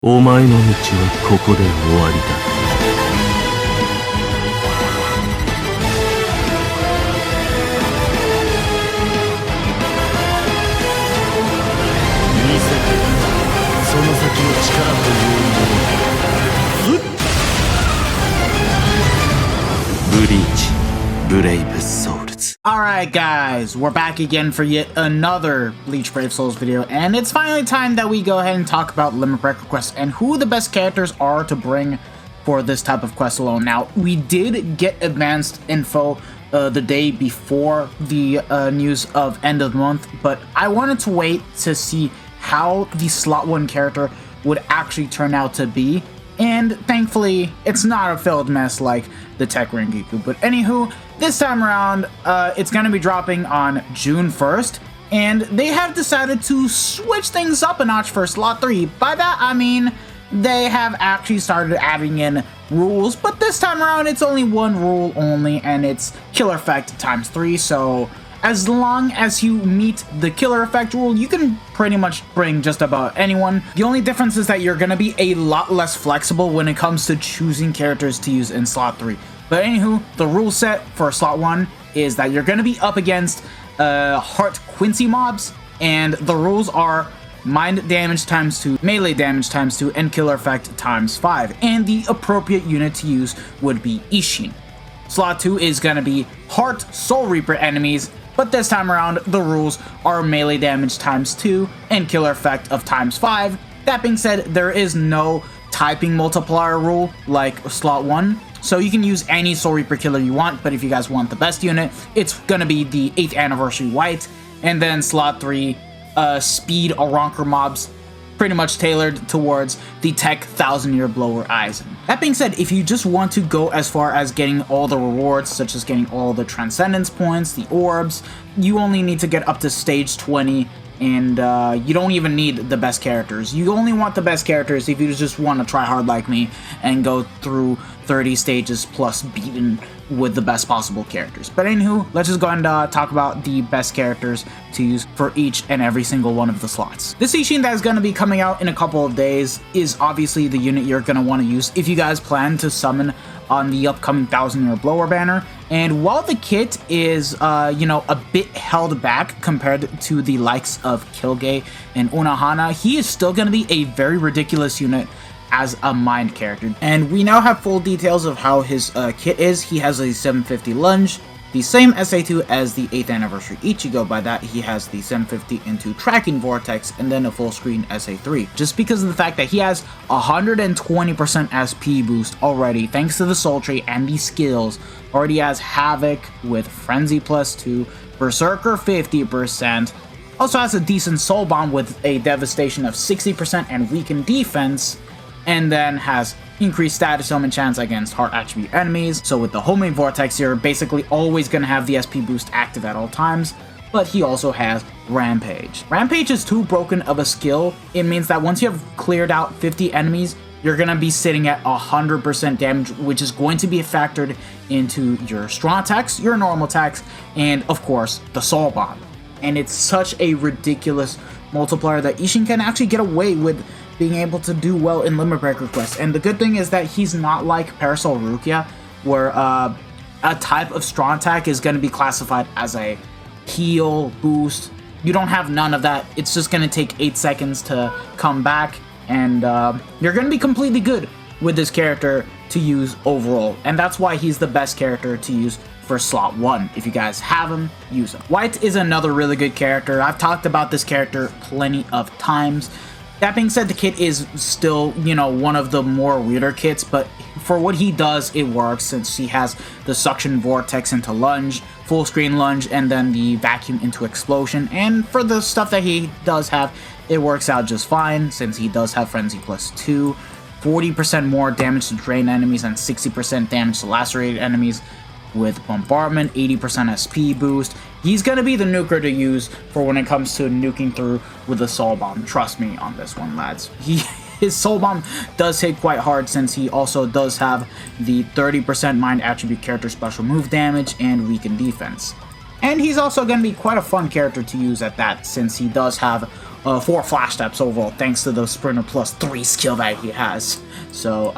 お前の道はここで終わりだ。見せてその先の力というもの。ブリーチ、ブレイブソウルズ。 Alright guys, we're back again for yet another Bleach Brave Souls video, and it's finally time that we go ahead and talk about limit break requests and who the best characters are to bring for this type of quest alone. Now, we did get advanced info the day before the news of end of the month, but I wanted to wait to see how the slot 1 character would actually turn out to be, and thankfully it's not a failed mess like the Tech Rengiku. But anywho, this time around it's going to be dropping on June 1st, and they have decided to switch things up a notch for slot 3. By that I mean they have actually started adding in rules, but this time around it's only one rule only, and it's killer effect times 3. So as long as you meet the killer effect rule, you can pretty much bring just about anyone. The only difference is that you're going to be a lot less flexible when it comes to choosing characters to use in slot 3. But anywho, the rule set for slot 1 is that you're going to be up against Heart Quincy mobs, and the rules are mind damage times 2, melee damage times 2, and killer effect times 5. And the appropriate unit to use would be Isshin. Slot 2 is going to be Heart Soul Reaper enemies, but this time around the rules are melee damage times 2 and killer effect of times 5. That being said, there is no typing multiplier rule like slot 1, so you can use any Soul Reaper killer you want, but if you guys want the best unit, it's gonna be the 8th Anniversary White. And then slot 3, speed Aronker mobs, pretty much tailored towards the Tech 1000-Year Blower Aizen. That being said, if you just want to go as far as getting all the rewards, such as getting all the Transcendence points, the orbs, you only need to get up to stage 20, and you don't even need the best characters. You only want the best characters if you just want to try hard like me and go through 30 stages plus beaten with the best possible characters. But anywho, let's just go ahead and talk about the best characters to use for each and every single one of the slots. This Isshin that is going to be coming out in a couple of days is obviously the unit you're going to want to use if you guys plan to summon on the upcoming 1000-Year Blower banner. And while the kit is, you know, a bit held back compared to the likes of Kilgay and Unohana, he is still going to be a very ridiculous unit as a mind character. And we now have full details of how his kit is. He has a 750 lunge, the same SA2 as the 8th Anniversary Ichigo. By that, he has the 750 into Tracking Vortex and then a full screen SA3. Just because of the fact that he has 120% SP boost already, thanks to the Soul Tree and the skills. Already has Havoc with Frenzy +2, Berserker 50%, also has a decent Soul Bomb with a Devastation of 60% and weakened defense, and then has increased status element chance against heart attribute enemies. So with the homing vortex, you're basically always going to have the SP boost active at all times. But he also has Rampage. Rampage is too broken of a skill. It means that once you have cleared out 50 enemies, you're going to be sitting at 100% damage, which is going to be factored into your strong attacks, your normal attacks, and of course the Soul Bomb. And it's such a ridiculous multiplier that Isshin can actually get away with being able to do well in limit break requests. And the good thing is that he's not like Parasol Rukia, where a type of strong attack is going to be classified as a heal boost. You don't have none of that. It's just going to take 8 seconds to come back, and you're going to be completely good with this character to use overall. And that's why he's the best character to use for slot 1. If you guys have him, use him. White is another really good character. I've talked about this character plenty of times. That being said, the kit is still, you know, one of the more weirder kits, but for what he does, it works, since he has the Suction Vortex into Lunge, Full Screen Lunge, and then the Vacuum into Explosion. And for the stuff that he does have, it works out just fine, since he does have Frenzy +2, 40% more damage to drain enemies, and 60% damage to lacerated enemies. With Bombardment, 80% SP boost. He's going to be the nuker to use for when it comes to nuking through with a Soul Bomb. Trust me on this one, lads. His Soul Bomb does hit quite hard, since he also does have the 30% Mind Attribute character special move damage and weakened defense. And he's also going to be quite a fun character to use at that, since he does have 4 flash steps overall, thanks to the Sprinter plus 3 skill that he has. So,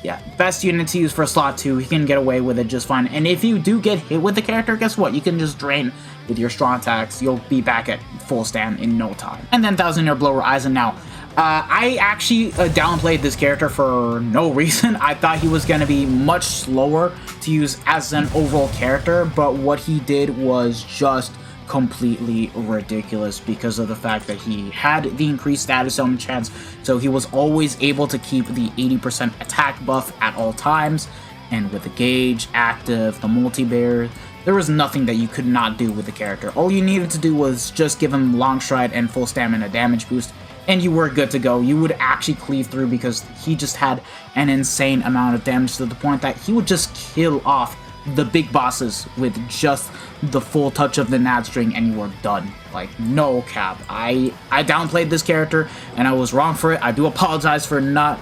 yeah, best unit to use for slot 2. He can get away with it just fine. And if you do get hit with the character, guess what? You can just drain with your strong attacks. You'll be back at full stand in no time. And then 1000-year blower Aizen. Now, I actually downplayed this character for no reason. I thought he was going to be much slower to use as an overall character, but what he did was just completely ridiculous because of the fact that he had the increased status element chance, so he was always able to keep the 80% attack buff at all times, and with the gauge active, the multi-bear, there was nothing that you could not do with the character. All you needed to do was just give him long stride and full stamina damage boost, and you were good to go. You would actually cleave through because he just had an insane amount of damage to the point that he would just kill off the big bosses with just the full touch of the Nad string, and you were done. Like, no cap. I downplayed this character, and I was wrong for it. I do apologize for not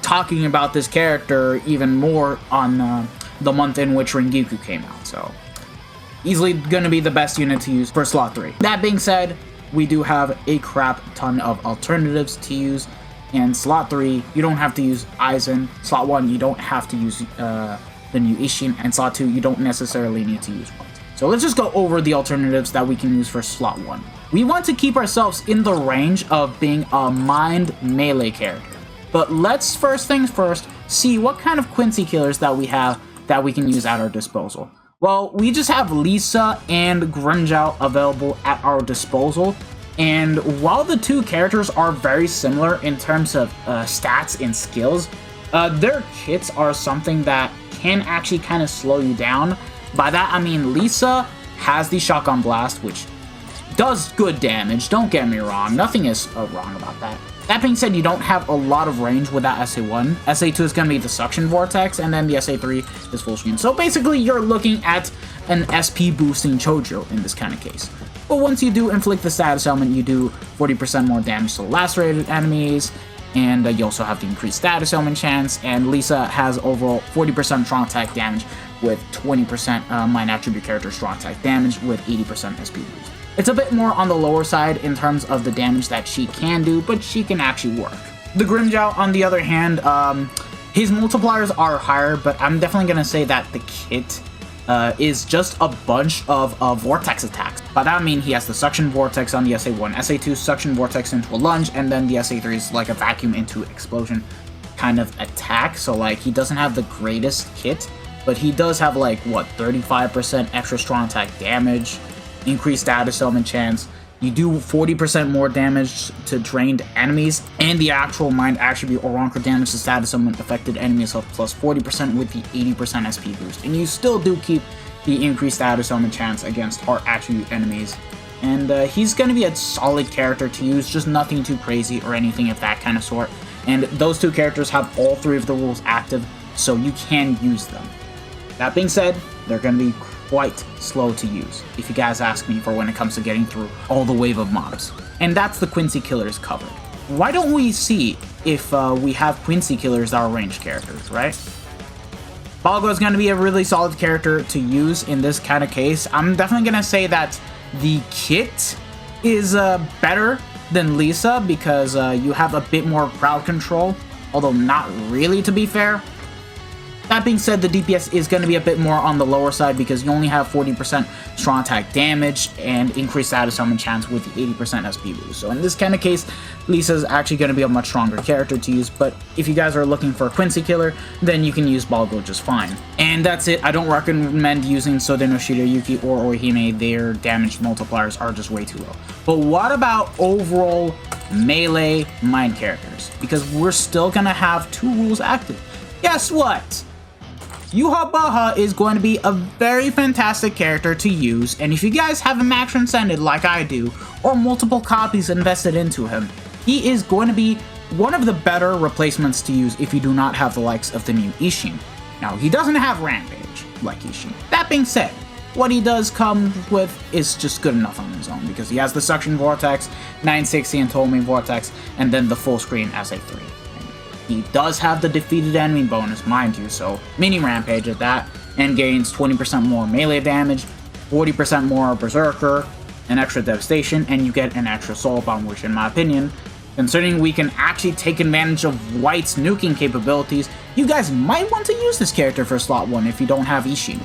talking about this character even more on the month in which Rengoku came out. So, easily gonna be the best unit to use for slot 3. That being said, we do have a crap ton of alternatives to use. In slot 3, you don't have to use Aizen. Slot 1, you don't have to use the new Isshin, and slot 2, you don't necessarily need to use one. So let's just go over the alternatives that we can use for slot 1. We want to keep ourselves in the range of being a mind melee character. But let's first things first, see what kind of Quincy killers that we have that we can use at our disposal. Well, we just have Lisa and Grimmjow available at our disposal. And while the two characters are very similar in terms of stats and skills, their kits are something that can actually kind of slow you down. By that I mean Lisa has the Shotgun Blast, which does good damage, don't get me wrong, nothing is wrong about that. That being said, you don't have a lot of range with that SA1. SA2 is going to be the Suction Vortex, and then the SA3 is full screen. So basically you're looking at an SP boosting Chojo in this kind of case. But once you do inflict the status element, you do 40% more damage to lacerated enemies, and you also have the increased status element chance, and Lisa has overall 40% strong attack damage with 20% mind attribute character strong attack damage with 80% SP boost. It's a bit more on the lower side in terms of the damage that she can do, but she can actually work. The Grimmjow, on the other hand, his multipliers are higher, but I'm definitely going to say that the kit is just a bunch of vortex attacks. By that I mean he has the Suction Vortex on the SA1, SA2 Suction Vortex into a lunge, and then the SA3 is like a vacuum into explosion kind of attack. So like he doesn't have the greatest kit, but he does have like what, 35% extra strong attack damage, increased status element chance. You do 40% more damage to drained enemies, and the actual mind attribute or Ronker damage to status element affected enemies of plus 40% with the 80% SP boost. And you still do keep the increased status element chance against heart attribute enemies. And he's going to be a solid character to use, just nothing too crazy or anything of that kind of sort. And those two characters have all 3 of the rules active, so you can use them. That being said, they're going to be quite slow to use, if you guys ask me, for when it comes to getting through all the wave of mobs. And that's the Quincy killers covered. Why don't we see if we have Quincy killers that are ranged characters, right? Balgo is going to be a really solid character to use in this kind of case. I'm definitely going to say that the kit is better than Lisa because you have a bit more crowd control, although not really, to be fair. That being said, the DPS is going to be a bit more on the lower side because you only have 40% strong attack damage and increased status element chance with the 80% SP boost. So in this kind of case, Lisa's actually going to be a much stronger character to use, but if you guys are looking for a Quincy killer, then you can use Balgo just fine. And that's it. I don't recommend using Sodeno Shirayuki or Orihime. Their damage multipliers are just way too low. But what about overall melee mind characters? Because we're still going to have 2 rules active. Guess what? Yuha Baha is going to be a very fantastic character to use, and if you guys have him max transcended like I do, or multiple copies invested into him, he is going to be one of the better replacements to use if you do not have the likes of the new Isshin. Now, he doesn't have Rampage like Isshin. That being said, what he does come with is just good enough on his own, because he has the Suction Vortex, 960 and Total Main Vortex, and then the full screen SA3. He does have the defeated enemy bonus, mind you, so mini Rampage at that, and gains 20% more melee damage, 40% more Berserker, an extra devastation, and you get an extra soul bomb, which in my opinion, considering we can actually take advantage of White's nuking capabilities, you guys might want to use this character for slot 1 if you don't have Isshin.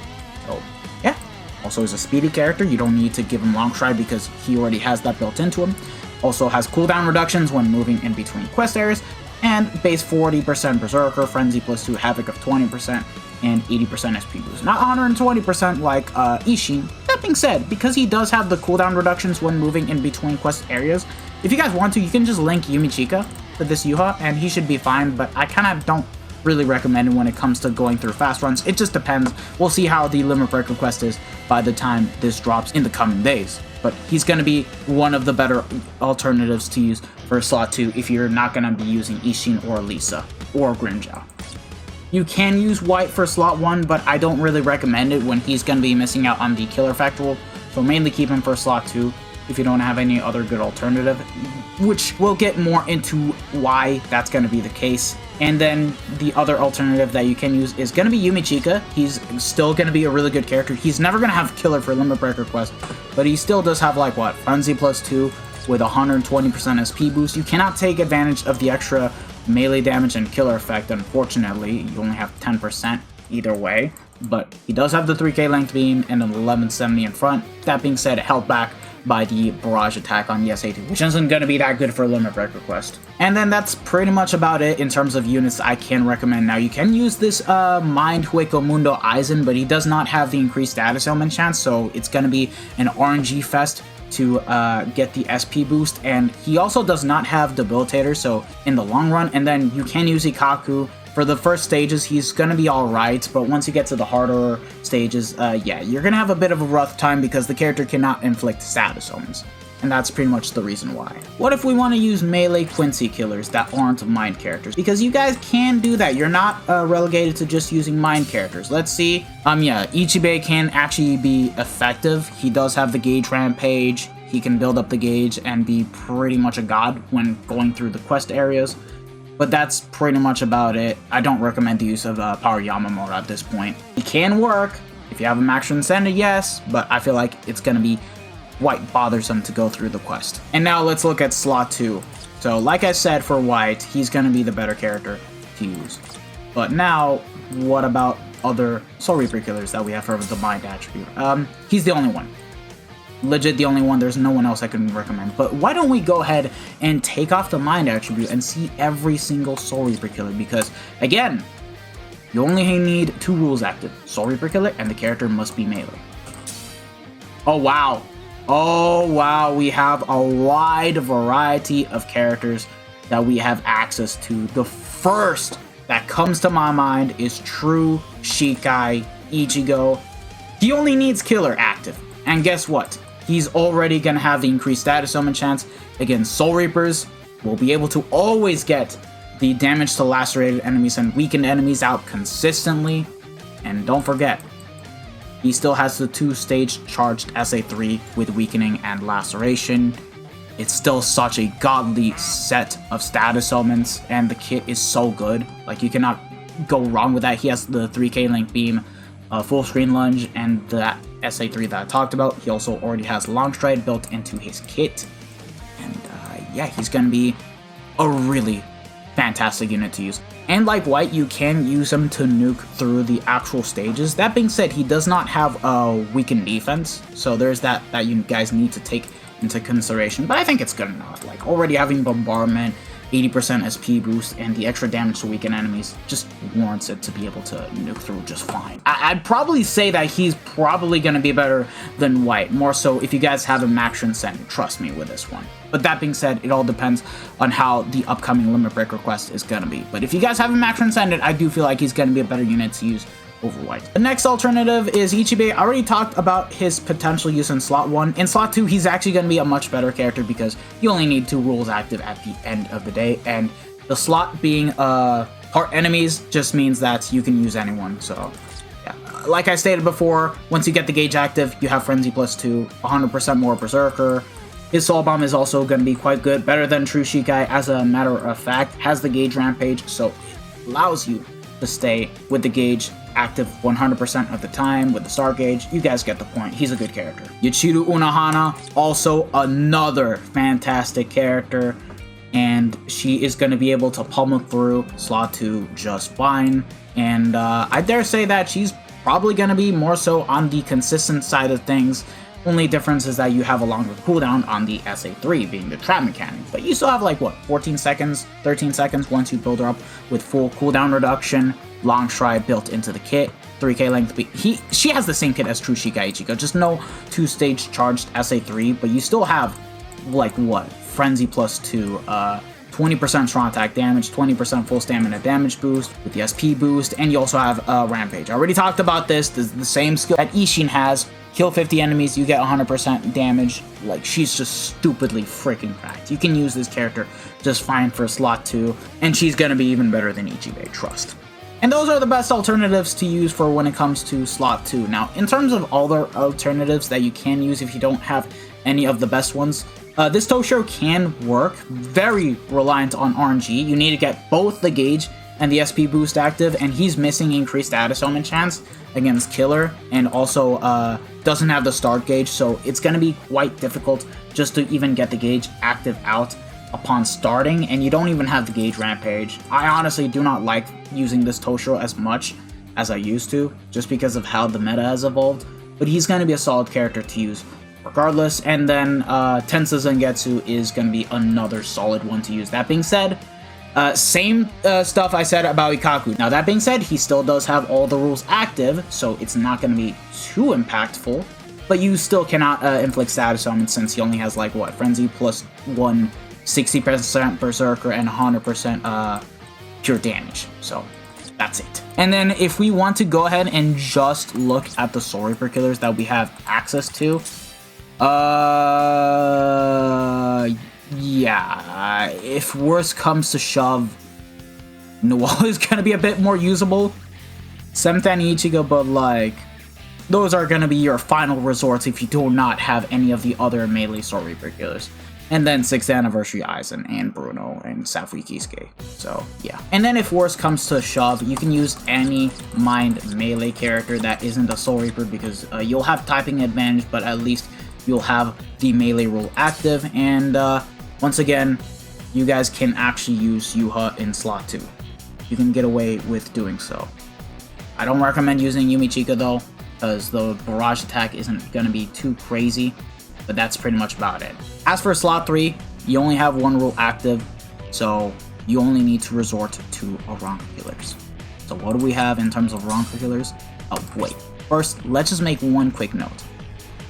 So, yeah. Also, he's a speedy character. You don't need to give him long stride because he already has that built into him. Also has cooldown reductions when moving in between quest areas, and base 40% Berserker, Frenzy +2, Havoc of 20%, and 80% SP boost. Not 120% like Isshin. That being said, because he does have the cooldown reductions when moving in between quest areas, if you guys want to, you can just link Yumichika to this Yuha, and he should be fine, but I kind of don't really recommend it when it comes to going through fast runs. It just depends. We'll see how the Limit Breaker quest is by the time this drops in the coming days. But he's going to be one of the better alternatives to use for slot 2 if you're not going to be using Isshin or Lisa or Grimmjow. You can use White for slot 1, but I don't really recommend it when he's going to be missing out on the killer effect rule, so mainly keep him for slot 2 if you don't have any other good alternative, which we'll get more into why that's going to be the case. And then the other alternative that you can use is going to be Yumichika. He's still going to be a really good character. He's never going to have killer for Limit Breaker quest, but he still does have like what, Frenzy +2 with 120% SP boost. You cannot take advantage of the extra melee damage and killer effect, unfortunately. You only have 10% either way, but he does have the 3k length beam and an 1170 in front. That being said, held back by the barrage attack on the SA2, which isn't going to be that good for Limit Breaker quest. And then that's pretty much about it in terms of units I can recommend. Now, you can use this Mind Hueco Mundo Aizen, but he does not have the increased status element chance, so it's going to be an RNG fest to get the SP boost, and he also does not have Debilitator, so in the long run. And then you can use Ikaku. For the first stages, he's going to be alright, but once you get to the harder stages, yeah, you're going to have a bit of a rough time because the character cannot inflict status omens. And that's pretty much the reason why. What if we want to use melee Quincy killers that aren't mind characters? Because you guys can do that. You're not relegated to just using mind characters. Let's see. Yeah, Ichibei can actually be effective. He does have the gauge rampage. He can build up the gauge and be pretty much a god when going through the quest areas. But that's pretty much about it. I don't recommend the use of Power Yamamoto at this point. It can work if you have a max transcended, yes, but I feel like it's going to be quite bothersome to go through the quest. And now let's look at slot 2. So like I said, for White, he's going to be the better character to use. But now, what about other Soul Reaper killers that we have for the mind attribute? He's the only one. Legit the only one. There's no one else I can recommend. But why don't we go ahead and take off the mind attribute and see every single Soul Reaper killer? Because again, you only need 2 rules active: Soul Reaper killer and the character must be melee. Oh wow. Oh wow, we have a wide variety of characters that we have access to. The first that comes to my mind is True Shikai Ichigo. He only needs killer active. And guess what? He's already going to have the increased status summon chance. Again, Soul Reapers will be able to always get the damage to lacerated enemies and weakened enemies out consistently. And don't forget, he still has the 2-stage charged SA3 with weakening and laceration. It's still such a godly set of status summons, and the kit is so good. Like, you cannot go wrong with that. He has the 3k length beam, full screen lunge, and that SA3 that I talked about. He also already has long stride built into his kit. And yeah, he's going to be a really fantastic unit to use. And like White, you can use him to nuke through the actual stages. That being said, he does not have a weakened defense, so there's that you guys need to take into consideration. But I think it's good enough. Like, already having bombardment, 80% SP boost, and the extra damage to weaken enemies just warrants it to be able to nuke through just fine. I'd probably say that he's probably going to be better than White, more so if you guys have a max transcendent, trust me with this one. But that being said, it all depends on how the upcoming Limit Breaker quest is going to be. But if you guys have a max transcendent, I do feel like he's going to be a better unit to use over White. The next alternative is Ichibei. I already talked about his potential use in slot 1. In slot 2, he's actually going to be a much better character because you only need 2 rules active at the end of the day, and the slot being part enemies just means that you can use anyone. So yeah, like I stated before, once you get the gauge active, you have Frenzy +2, 100% more Berserker. His Soul Bomb is also going to be quite good, better than True Shikai as a matter of fact, has the gauge rampage, so it allows you to stay with the gauge active 100% of the time with the star gauge. You guys get the point. He's a good character. Yachiru Unohana, also another fantastic character, and she is going to be able to pummel through slot 2 just fine. And I dare say that she's probably going to be more so on the consistent side of things. Only difference is that you have a longer cooldown on the SA3, being the trap mechanic. But you still have like, what, 14 seconds, 13 seconds once you build her up with full cooldown reduction, long stride built into the kit, 3k length speed. She has the same kit as True Shikai Ichigo, just no 2-stage charged SA3, but you still have, like, what, Frenzy plus 2, 20% strong attack damage, 20% full stamina damage boost with the SP boost, and you also have Rampage. I already talked about this. This is the same skill that Isshin has. Kill 50 enemies, you get 100% damage. Like, she's just stupidly freaking cracked. You can use this character just fine for slot 2, and she's gonna be even better than Ichibe, trust. And those are the best alternatives to use for when it comes to slot 2. Now, in terms of other alternatives that you can use if you don't have any of the best ones, this Toshiro can work, very reliant on RNG. You need to get both the gauge and the SP boost active, and he's missing increased status element chance against Killer, and also doesn't have the start gauge, so it's going to be quite difficult just to even get the gauge active out upon starting, and you don't even have the gauge Rampage. I honestly do not like using this Toshiro as much as I used to, just because of how the meta has evolved, but he's going to be a solid character to use regardless. And then Tensa Zangetsu is going to be another solid one to use. That being said, same stuff I said about Ikaku. Now, that being said, he still does have all the rules active, so it's not going to be too impactful, but you still cannot inflict status summons since he only has, like, what, Frenzy plus 1, 60% Berserker, and 100% pure damage. So that's it. And then if we want to go ahead and just look at the Soul Reaper killers that we have access to, yeah, if worse comes to shove, Noelle is gonna be a bit more usable. 7th and Ichigo, but like, those are gonna be your final resorts if you do not have any of the other melee Soul Reaper killers. And then 6th Anniversary Aizen and Bruno and Safui Kisuke. So, yeah. And then if worse comes to shove, you can use any mind melee character that isn't a Soul Reaper, because you'll have typing advantage, but at least you'll have the melee rule active. And once again, you guys can actually use Yuha in slot 2. You can get away with doing so. I don't recommend using Yumichika though, because the barrage attack isn't going to be too crazy. But that's pretty much about it. As for slot 3, you only have one rule active, so you only need to resort to Aranka killers. So what do we have in terms of Aranka killers? Oh, wait. First, let's just make one quick note.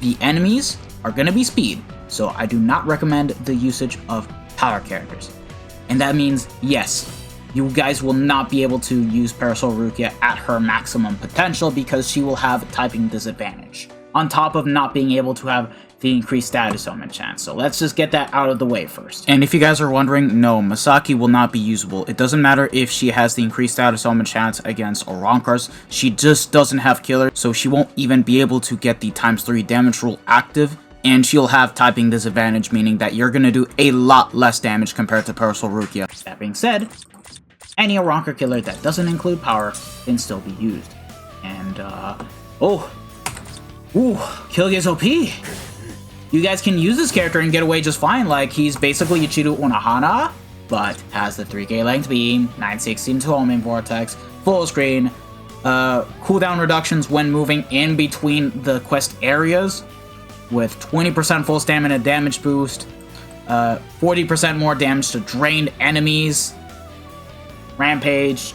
The enemies are going to be speed, so I do not recommend the usage of power characters. And that means, yes, you guys will not be able to use Parasol Rukia at her maximum potential because she will have typing disadvantage, on top of not being able to have the increased status element chance. So let's just get that out of the way first. And if you guys are wondering, no, Masaki will not be usable. It doesn't matter if she has the increased status element chance against Orankars. She just doesn't have killer, so she won't even be able to get the ×3 damage rule active, and she'll have typing disadvantage, meaning that you're gonna do a lot less damage compared to Parasol Rukia. That being said, any Orankar killer that doesn't include power can still be used. And Killgate's OP. You guys can use this character and get away just fine. Like, he's basically Yachiru Unohana, but has the 3k length beam, 916 to homing vortex, full screen, cooldown reductions when moving in between the quest areas, with 20% full stamina damage boost, 40% more damage to drained enemies, Rampage.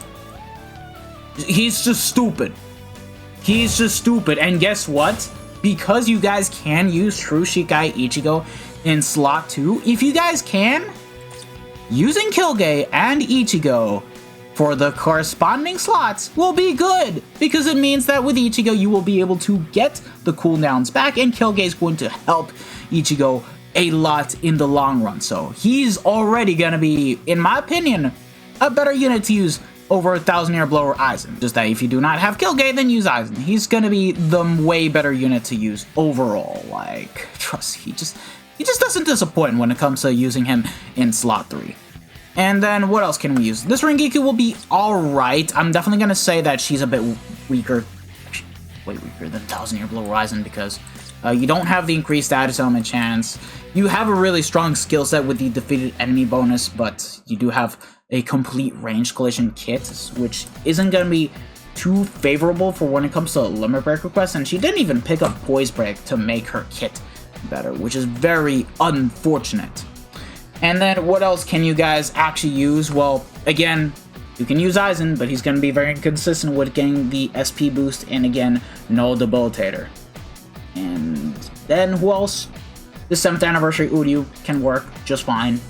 He's just stupid. He's just stupid. And guess what? Because you guys can use True Shikai Ichigo in slot 2, if you guys can, using Killgate and Ichigo for the corresponding slots will be good, because it means that with Ichigo you will be able to get the cooldowns back, and Killgate is going to help Ichigo a lot in the long run. So he's already gonna be, in my opinion, a better unit to use over 1,000 Year Blower Aizen. Just that if you do not have Killgate, then use Aizen. He's gonna be the way better unit to use overall. Like, trust, he just doesn't disappoint when it comes to using him in slot 3. And then what else can we use? This Rengiku will be alright. I'm definitely going to say that she's a bit weaker. Way weaker than 1000 Year Blue Horizon because you don't have the increased status element chance. You have a really strong skill set with the defeated enemy bonus, but you do have a complete range collision kit, which isn't going to be too favorable for when it comes to Limit Break requests, and she didn't even pick up Poise Break to make her kit better, which is very unfortunate. And then what else can you guys actually use? Well, again, you can use Aizen, but he's going to be very inconsistent with getting the SP boost, and again, no debilitator. And then who else? The 7th anniversary Uryu can work just fine.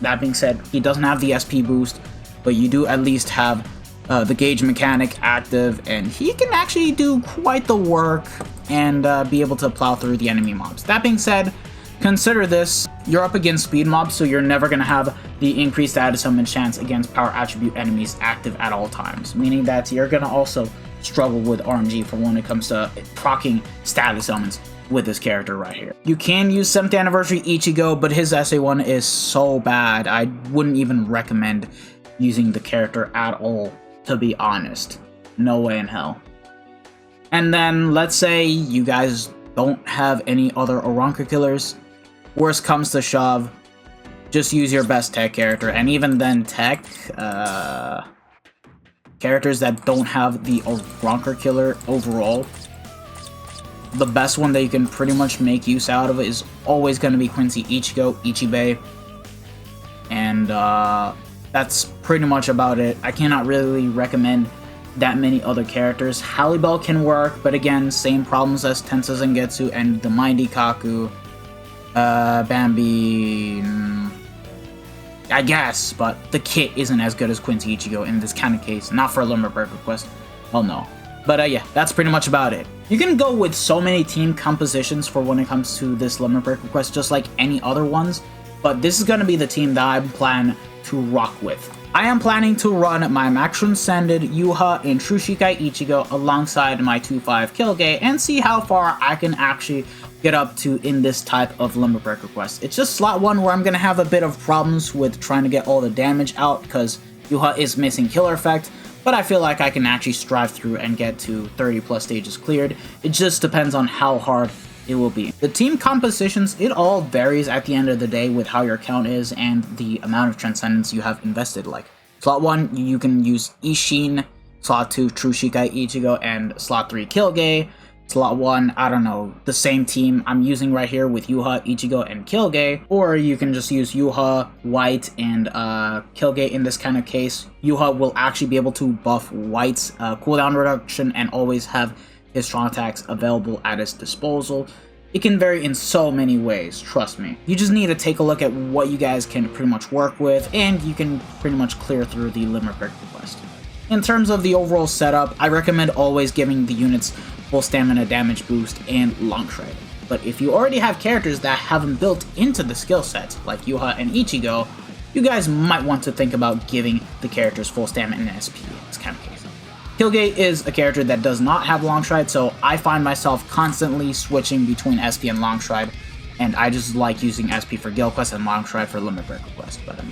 That being said, he doesn't have the SP boost, but you do at least have the gauge mechanic active, and he can actually do quite the work and be able to plow through the enemy mobs. That being said, consider this, you're up against speed mobs, so you're never going to have the increased status summon chance against power attribute enemies active at all times, meaning that you're going to also struggle with RNG for when it comes to proccing status summons with this character right here. You can use 7th anniversary Ichigo, but his SA1 is so bad, I wouldn't even recommend using the character at all, to be honest. No way in hell. And then let's say you guys don't have any other Oranka killers. Worst comes to shove, just use your best tech character, and even then tech, characters that don't have the Oranka killer overall, the best one that you can pretty much make use out of is always going to be Quincy Ichigo, Ichibei, and that's pretty much about it. I cannot really recommend that many other characters. Hallibell can work, but again, same problems as Tensa Zangetsu and the Mighty Kaku. Bambi, I guess, but the kit isn't as good as Quincy Ichigo in this kind of case. Not for a Limit Break request. Oh no. But yeah, that's pretty much about it. You can go with so many team compositions for when it comes to this Limit Break request, just like any other ones. But this is going to be the team that I plan to rock with. I am planning to run my Max Transcended, Yuha, and True Shikai Ichigo alongside my 2-5 Kilgay and see how far I can actually get up to in this type of Limit Break request. It's just slot 1 where I'm going to have a bit of problems with trying to get all the damage out because Yuha is missing killer effect, but I feel like I can actually strive through and get to 30 plus stages cleared. It just depends on how hard it will be. The team compositions, it all varies at the end of the day with how your count is and the amount of Transcendence you have invested. Like, slot 1, you can use Isshin, slot 2, True Shikai Ichigo, and slot 3, Kilgay. Slot 1, I don't know, the same team I'm using right here with Yuha, Ichigo, and Kilgay. Or you can just use Yuha, White, and Kilgay in this kind of case. Yuha will actually be able to buff White's cooldown reduction and always have his strong attacks available at his disposal. It can vary in so many ways, trust me. You just need to take a look at what you guys can pretty much work with, and you can pretty much clear through the Limit Break request. In terms of the overall setup, I recommend always giving the units full stamina damage boost and long shred. But if you already have characters that haven't built into the skill set, like Yuha and Ichigo, you guys might want to think about giving the characters full stamina and SP in this kind of case. Kilgay is a character that does not have long stride, so I find myself constantly switching between SP and long stride, and I just like using SP for Guild Quest and long stride for Limit Break request. But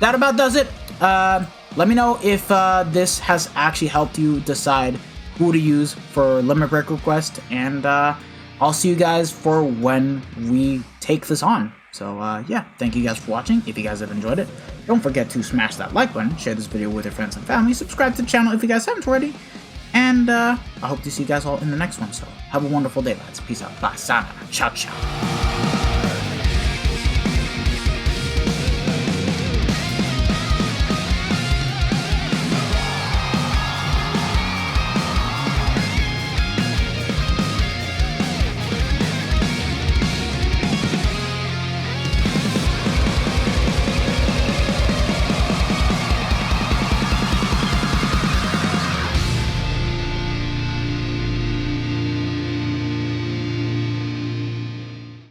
that about does it. Let me know if this has actually helped you decide who to use for Limit Break request, and I'll see you guys for when we take this on. So yeah, thank you guys for watching. If you guys have enjoyed it, don't forget to smash that like button, share this video with your friends and family, subscribe to the channel if you guys haven't already, and I hope to see you guys all in the next one. So have a wonderful day, lads. Peace out. Bye. Sayonara. Ciao, ciao.